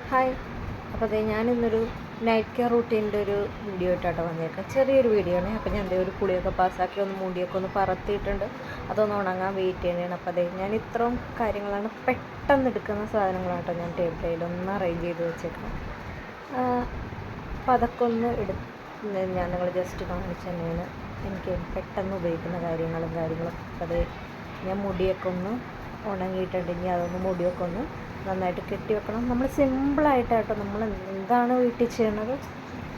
Hi. അപ്പോൾ അതെ ഞാനിന്നൊരു night care റൂട്ടീൻ്റെ ഒരു വീഡിയോ ഇട്ടാട്ടോ വന്നേക്കാം. ചെറിയൊരു വീഡിയോ ആണ്. അപ്പോൾ ഞാൻ ഒരു കുളിയൊക്കെ പാസ്സാക്കി ഒന്ന് മുടിയൊക്കെ ഒന്ന് പറത്തിയിട്ടുണ്ട്. അതൊന്ന് ഉണങ്ങാൻ വെയിറ്റ് ചെയ്യണതാണ്. അപ്പോൾ അതെ ഞാൻ ഇത്രയും കാര്യങ്ങളാണ് പെട്ടെന്ന് എടുക്കുന്ന സാധനങ്ങളാട്ടോ ഞാൻ ടേബിളിൽ ഒന്ന് അറേഞ്ച് ചെയ്ത് വെച്ചേക്കണം. അപ്പോൾ അതൊക്കെ ഒന്ന് ഞാൻ നിങ്ങൾ ജസ്റ്റ് കാണിച്ചു തന്നെയാണ് എനിക്ക് പെട്ടെന്ന് ഉപയോഗിക്കുന്ന കാര്യങ്ങളും. അതെ ഞാൻ മുടിയൊക്കെ ഒന്ന് ഉണങ്ങിയിട്ടുണ്ടെങ്കിൽ അതൊന്ന് മുടിയൊക്കെ ഒന്ന് നന്നായിട്ട് കെട്ടി വെക്കണം. നമ്മൾ സിമ്പിളായിട്ടാട്ടോ നമ്മൾ എന്താണ് വീട്ടിൽ ചെയ്യണത്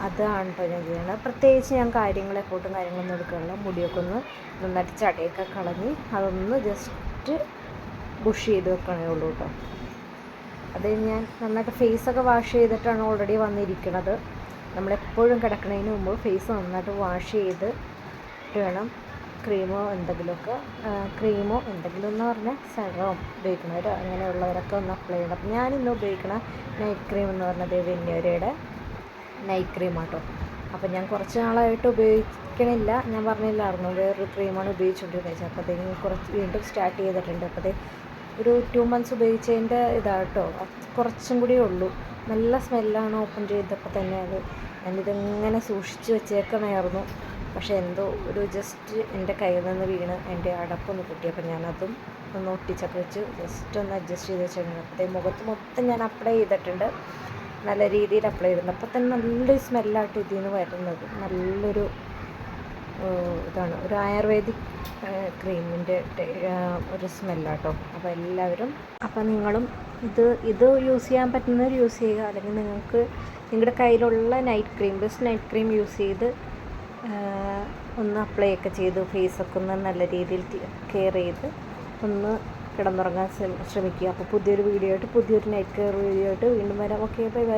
അതാണ് കേട്ടോ ഞാൻ ചെയ്യണത്. പ്രത്യേകിച്ച് ഞാൻ ഫോട്ടും കാര്യങ്ങളൊന്നും എടുക്കാനുള്ള മുടിയൊക്കെ ഒന്ന് നന്നായിട്ട് ചടയൊക്കെ കളഞ്ഞ് അതൊന്ന് ജസ്റ്റ് ബുഷ് ചെയ്ത് വെക്കണേ ഉള്ളൂ കേട്ടോ. അത് ഞാൻ നന്നായിട്ട് ഫേസൊക്കെ വാഷ് ചെയ്തിട്ടാണ് ഓൾറെഡി വന്നിരിക്കുന്നത്. നമ്മളെപ്പോഴും കിടക്കുന്നതിന് മുമ്പ് ഫേസ് നന്നായിട്ട് വാഷ് ചെയ്ത് വേണം ക്രീമോ എന്തെങ്കിലും എന്ന് പറഞ്ഞാൽ സെറം ഉപയോഗിക്കുന്നവർ അങ്ങനെയുള്ളവരൊക്കെ ഒന്ന് അപ്ലൈ ചെയ്യണം. അപ്പം ഞാനിന്ന് ഉപയോഗിക്കുന്ന നൈറ്റ് ക്രീം എന്ന് പറഞ്ഞത് വെന്യൂരയുടെ നൈറ്റ് ക്രീമാട്ടോ. അപ്പം ഞാൻ കുറച്ച് നാളായിട്ട് ഉപയോഗിക്കണില്ല, ഞാൻ പറഞ്ഞില്ലായിരുന്നു വേറൊരു ക്രീമാണ് ഉപയോഗിച്ചുകൊണ്ടിരുന്നത്. അപ്പോഴത്തേക്കും വീണ്ടും സ്റ്റാർട്ട് ചെയ്തിട്ടുണ്ട്. ഒരു 2 months ഉപയോഗിച്ചതിൻ്റെ ഇതാട്ടോ, കുറച്ചും കൂടിയേ ഉള്ളൂ. നല്ല സ്മെല്ലാണ് ഓപ്പൺ ചെയ്തപ്പോൾ തന്നെ. ഞാനിതെങ്ങനെ സൂക്ഷിച്ച് വെച്ചേക്കണമായിരുന്നു. പക്ഷേ എന്തോ ഒരു ജസ്റ്റ് എൻ്റെ കയ്യിൽ നിന്ന് വീണ് എൻ്റെ അടപ്പൊന്ന് പൊട്ടിയപ്പോൾ ഞാനതും ഒന്ന് ഒട്ടിച്ചൊക്കെ വെച്ച് ജസ്റ്റ് ഒന്ന് അഡ്ജസ്റ്റ് ചെയ്ത് വെച്ചിട്ടുണ്ട്. അപ്പോഴത്തേക്ക് മുഖത്ത് മൊത്തം ഞാൻ അപ്ലൈ ചെയ്തിട്ടുണ്ട്, നല്ല രീതിയിൽ അപ്ലൈ ചെയ്തിട്ടുണ്ട്. അപ്പോൾ തന്നെ നല്ലൊരു സ്മെല്ലായിട്ട് ഇതിൽ നിന്ന് വരുന്നത്. നല്ലൊരു ഇതാണ്, ഒരു ആയുർവേദിക് ക്രീമിൻ്റെ ഒരു സ്മെല്ലാട്ടോ. അപ്പോൾ എല്ലാവരും നിങ്ങളും ഇത് യൂസ് ചെയ്യാൻ പറ്റുന്നവർ യൂസ് ചെയ്യുക. അല്ലെങ്കിൽ നിങ്ങൾക്ക് നിങ്ങളുടെ കയ്യിലുള്ള ബെസ്റ്റ് നൈറ്റ് ക്രീം യൂസ് ചെയ്ത് ഒന്ന് അപ്ലൈ ഒക്കെ ചെയ്ത് ഫേസൊക്കെ ഒന്ന് നല്ല രീതിയിൽ കെയർ ചെയ്ത് ഒന്ന് കിടന്നുറങ്ങാൻ ശ്രമിക്കുക. അപ്പോൾ പുതിയൊരു നൈറ്റ് കെയർ വീഡിയോ ആയിട്ട് വീണ്ടും വരാം. Okay, bye bye.